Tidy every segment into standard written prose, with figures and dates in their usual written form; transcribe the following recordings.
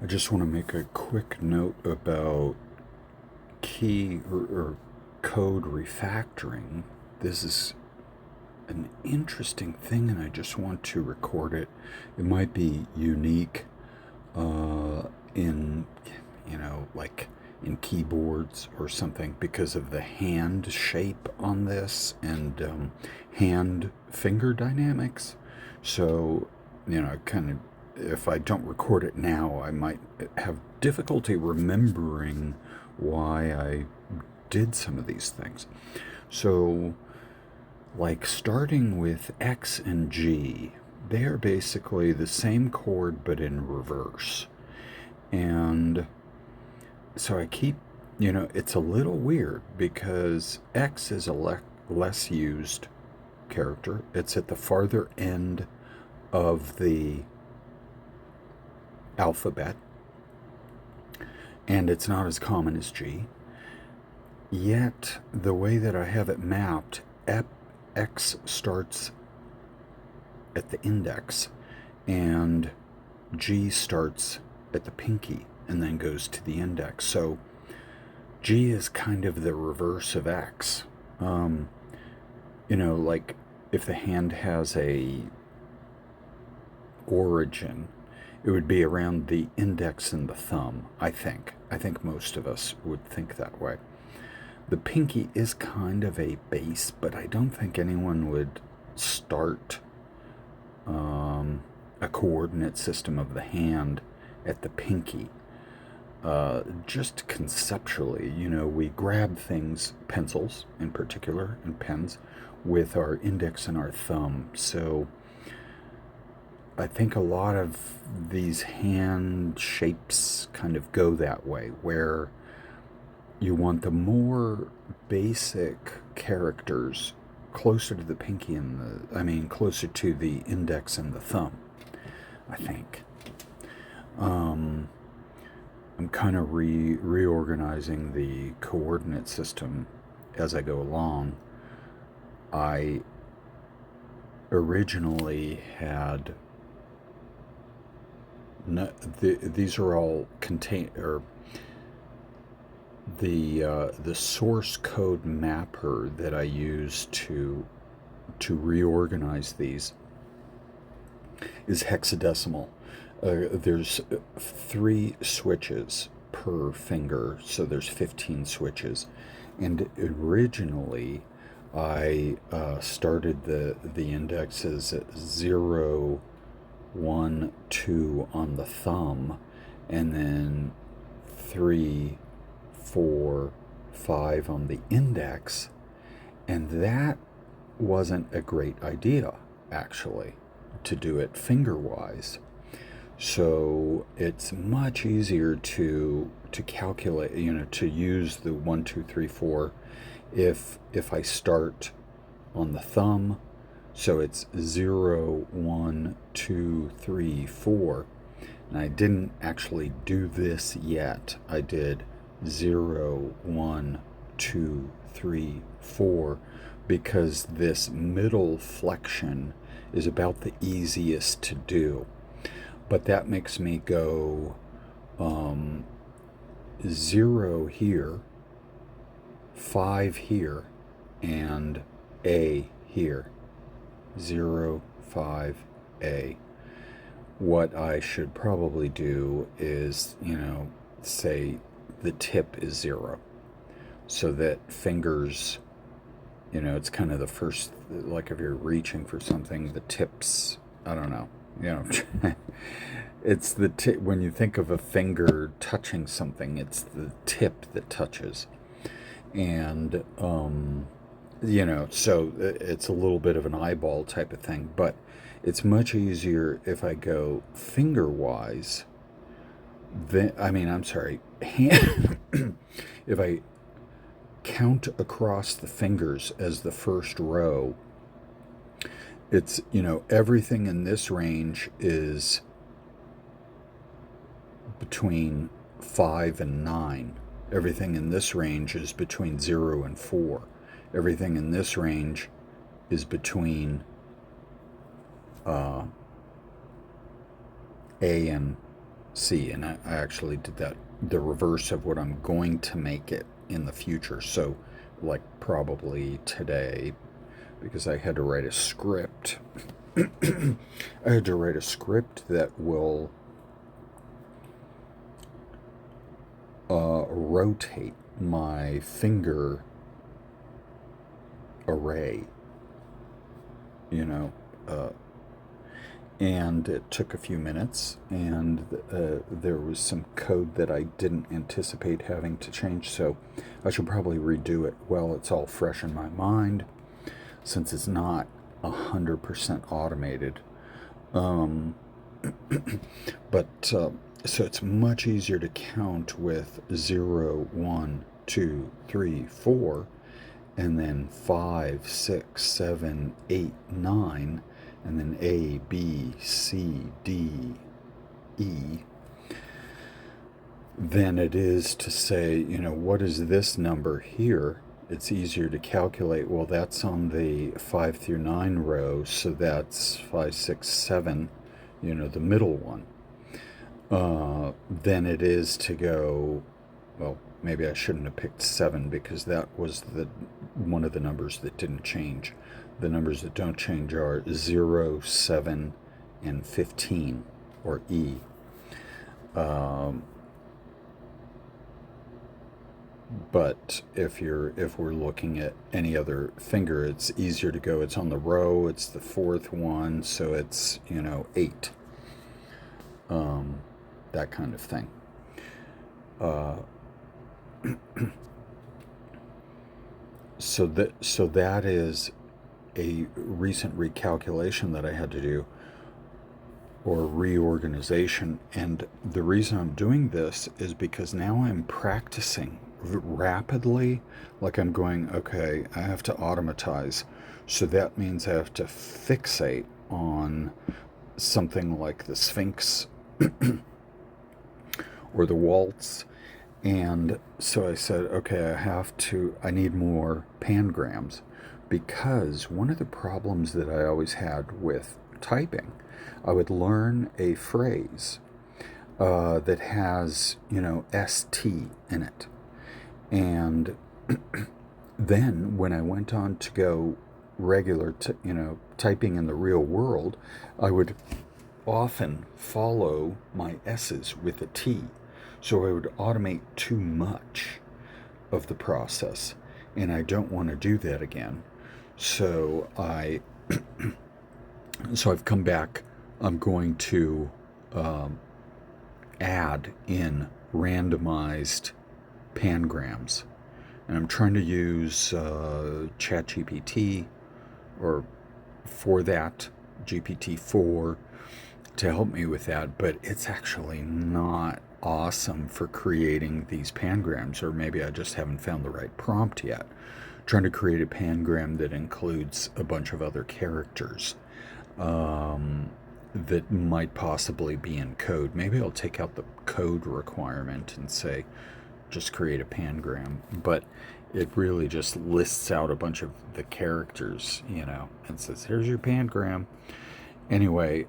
I just want to make a quick note about key or code refactoring. This is an interesting thing, and I just want to record it. It might be unique in, like in keyboards or something because of the hand shape on this and hand finger dynamics. So, kind of, if I don't record it now, I might have difficulty remembering why I did some of these things. So, like starting with X and G, they are basically the same chord but in reverse. And so I keep, it's a little weird because X is a less used character. It's at the farther end of the alphabet, and it's not as common as G. Yet, the way that I have it mapped, X starts at the index, and G starts at the pinky, and then goes to the index. So, G is kind of the reverse of X. Like if the hand has a origin, it would be around the index and the thumb, I think. I think most of us would think that way. The pinky is kind of a base, but I don't think anyone would start a coordinate system of the hand at the pinky. Just conceptually, we grab things, pencils in particular, and pens, with our index and our thumb. So I think a lot of these hand shapes kind of go that way, where you want the more basic characters closer to the pinky and closer to the index and the thumb, I think. I'm kind of reorganizing the coordinate system as I go along. I originally had these are all the source code mapper that I use to reorganize these is hexadecimal. There's 3 switches per finger, so there's 15 switches. And originally, I started the indexes at 0, 1, 2 on the thumb, and then 3, 4, 5 on the index. And that wasn't a great idea, actually, to do it finger-wise. So it's much easier to calculate, to use the 1, 2, 3, 4 if I start on the thumb. So it's 0, 1, 2, 3, 4. And I didn't actually do this yet. I did 0, 1, 2, 3, 4 because this middle flexion is about the easiest to do. But that makes me go 0 here, 5 here, and A here. 0, 5, A. What I should probably do is, say the tip is 0. So that fingers, it's kind of the first, like if you're reaching for something, the tips, I don't know. It's the tip. When you think of a finger touching something, it's the tip that touches. And, so it's a little bit of an eyeball type of thing, but it's much easier if I go finger-wise. Hand. If I count across the fingers as the first row, it's, everything in this range is between 5 and 9. Everything in this range is between 0 and 4. Everything in this range is between A and see, and I actually did that the reverse of what I'm going to make it in the future. So, like probably today, because I had to write a script. I had to write a script that will rotate my finger array, you know, uh, and it took a few minutes, and there was some code that I didn't anticipate having to change, so I should probably redo it while it's all fresh in my mind, since it's not 100% automated. Um, but so it's much easier to count with 0, 1, 2, 3, 4, and then 5, 6, 7, 8, 9, and then A, B, C, D, E, than it is to say, what is this number here? It's easier to calculate, well, that's on the 5 through 9 row, so that's 5, 6, 7, the middle one, than it is to go, well, maybe I shouldn't have picked 7 because that was one of the numbers that didn't change. The numbers that don't change are 0, 7, and 15, or E. But if we're looking at any other finger, it's easier to go, it's on the row, it's the fourth one, so it's, 8. That kind of thing. So that is a recent recalculation that I had to do, or reorganization. And the reason I'm doing this is because now I'm practicing rapidly. Like I'm going, okay, I have to automatize. So that means I have to fixate on something like the Sphinx or the waltz. And so I said, okay, I need more pangrams, because one of the problems that I always had with typing, I would learn a phrase that has, ST in it. And then when I went on to go regular, typing in the real world, I would often follow my S's with a T. So I would automate too much of the process, and I don't want to do that again. So I've come back. I'm going to add in randomized pangrams, and I'm trying to use ChatGPT, or for that GPT-4, to help me with that, but it's actually not awesome for creating these pangrams, or maybe I just haven't found the right prompt yet. Trying to create a pangram that includes a bunch of other characters that might possibly be in code. Maybe I'll take out the code requirement and say just create a pangram, but it really just lists out a bunch of the characters, and says here's your pangram. Anyway,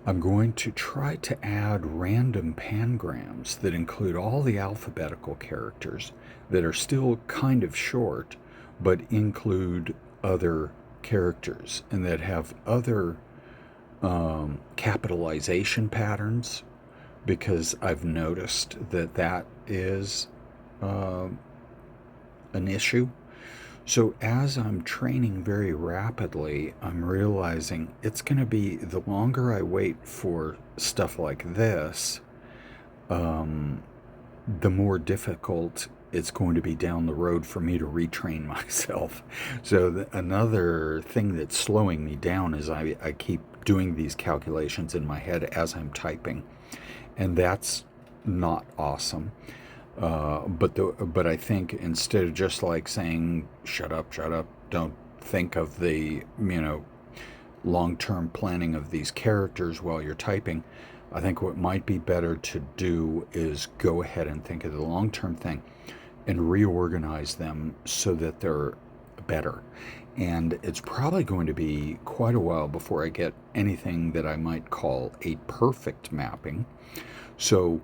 I'm going to try to add random pangrams that include all the alphabetical characters that are still kind of short, but include other characters, and that have other capitalization patterns, because I've noticed that is an issue. So as I'm training very rapidly, I'm realizing it's going to be, the longer I wait for stuff like this, the more difficult it's going to be down the road for me to retrain myself. So another thing that's slowing me down is I keep doing these calculations in my head as I'm typing, and that's not awesome. But I think instead of just like saying shut up, don't think of the long-term planning of these characters while you're typing, I think what might be better to do is go ahead and think of the long-term thing and reorganize them so that they're better. And it's probably going to be quite a while before I get anything that I might call a perfect mapping. So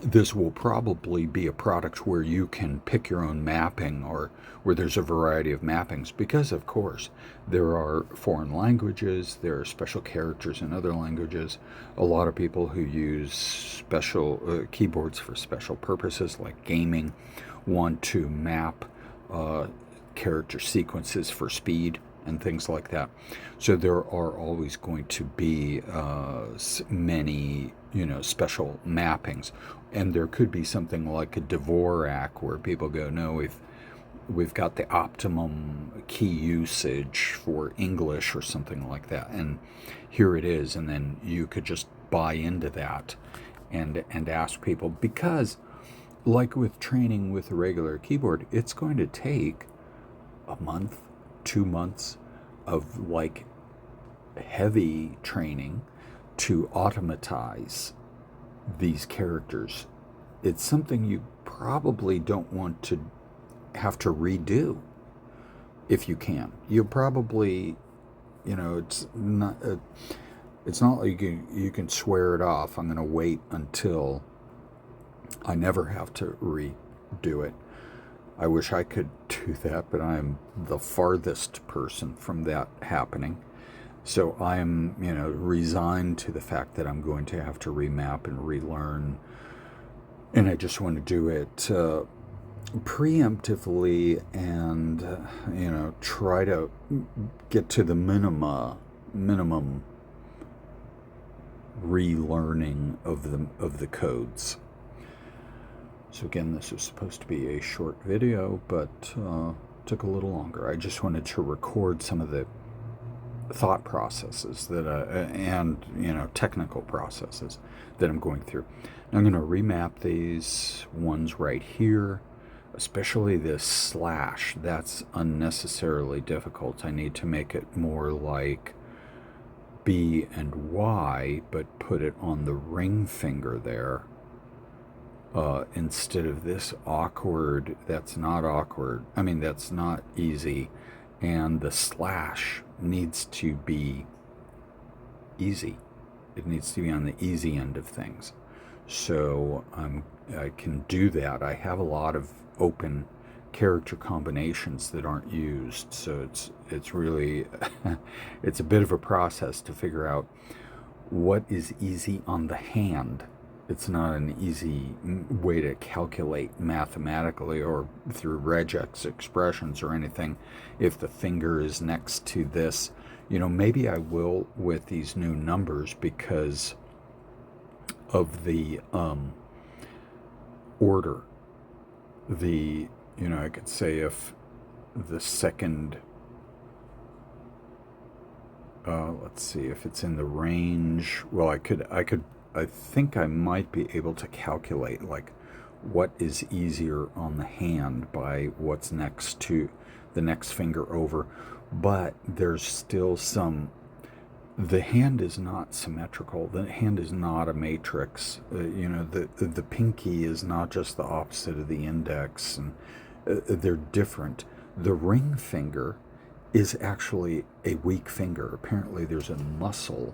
this will probably be a product where you can pick your own mapping, or where there's a variety of mappings, because of course there are foreign languages, there are special characters in other languages. A lot of people who use special keyboards for special purposes like gaming want to map uh, character sequences for speed and things like that. So there are always going to be many, special mappings, and there could be something like a Dvorak where people go, no, we've got the optimum key usage for English or something like that, and here it is, and then you could just buy into that and ask people, because like with training with a regular keyboard, it's going to take a month, 2 months of like heavy training to automatize these characters. It's something you probably don't want to have to redo if you can. You probably, it's not like you can swear it off. I'm going to wait until I never have to redo it. I wish I could do that, but I am the farthest person from that happening. So I'm, resigned to the fact that I'm going to have to remap and relearn. And I just want to do it preemptively and, try to get to the minimum relearning of the codes. So again, this is supposed to be a short video, but took a little longer. I just wanted to record some of the thought processes that and technical processes that I'm going through. Now I'm going to remap these ones right here, especially this slash. That's unnecessarily difficult. I need to make it more like B and Y, but put it on the ring finger there. Instead of this awkward, that's not awkward. I mean, that's not easy. And the slash needs to be easy. It needs to be on the easy end of things. So I can do that. I have a lot of open character combinations that aren't used. So it's really, it's a bit of a process to figure out what is easy on the hand. It's not an easy way to calculate mathematically or through regex expressions or anything. If the finger is next to this, maybe I will with these new numbers because of the order. I could say if the second, let's see, if it's in the range, well, I think I might be able to calculate like what is easier on the hand by what's next to the next finger over, but there's still the hand is not symmetrical. The hand is not a matrix. The pinky is not just the opposite of the index, and they're different. The ring finger is actually a weak finger. Apparently there's a muscle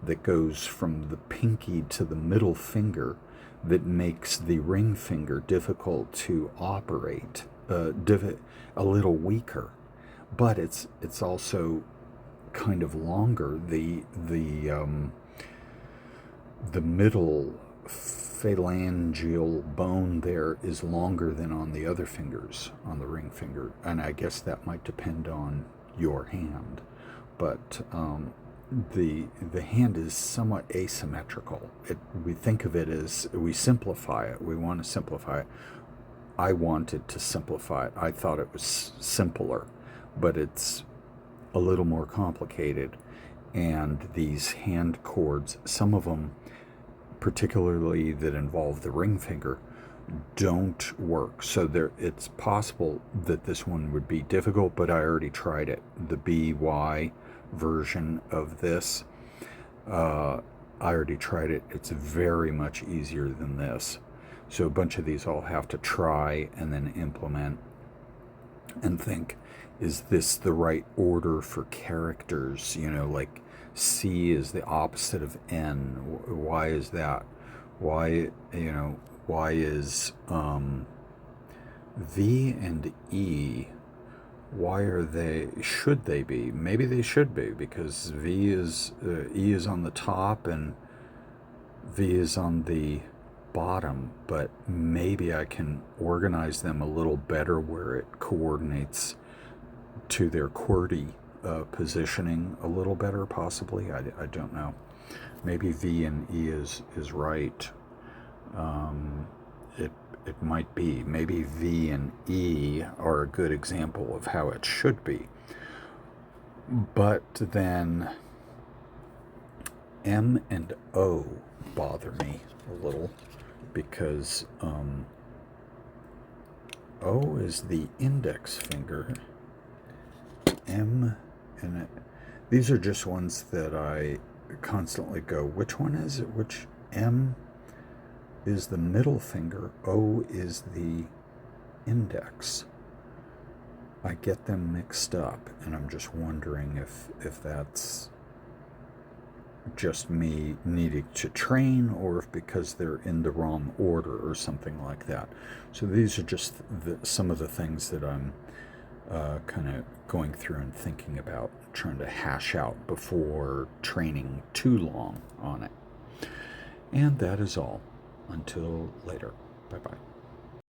that goes from the pinky to the middle finger that makes the ring finger difficult to operate, a little weaker, but it's also kind of longer. The middle phalangeal bone there is longer than on the other fingers on the ring finger, and I guess that might depend on your hand, but the hand is somewhat asymmetrical. We think of it as, we simplify it. We want to simplify it. I wanted to simplify it. I thought it was simpler, but it's a little more complicated. And these hand chords, some of them, particularly that involve the ring finger, don't work. So it's possible that this one would be difficult, but I already tried it. The BY version of this, I already tried it. It's very much easier than this. So a bunch of these I'll have to try and then implement. and think, is this the right order for characters? You know, like C is the opposite of N. Why is that? Why, you know, why is V and E, why are they, should they be? Maybe they should be, because E is on the top and V is on the bottom, but maybe I can organize them a little better where it coordinates to their QWERTY positioning a little better, possibly. I don't know. Maybe V and E is right. It it might be. Maybe V and E are a good example of how it should be. But then M and O bother me a little, because O is the index finger. M and these are just ones that I constantly go, which one is it? Which M is the middle finger, O is the index. I get them mixed up, and I'm just wondering if that's just me needing to train, or if because they're in the wrong order or something like that. So these are just some of the things that I'm kind of going through and thinking about, trying to hash out before training too long on it. And that is all. Until later. Bye-bye.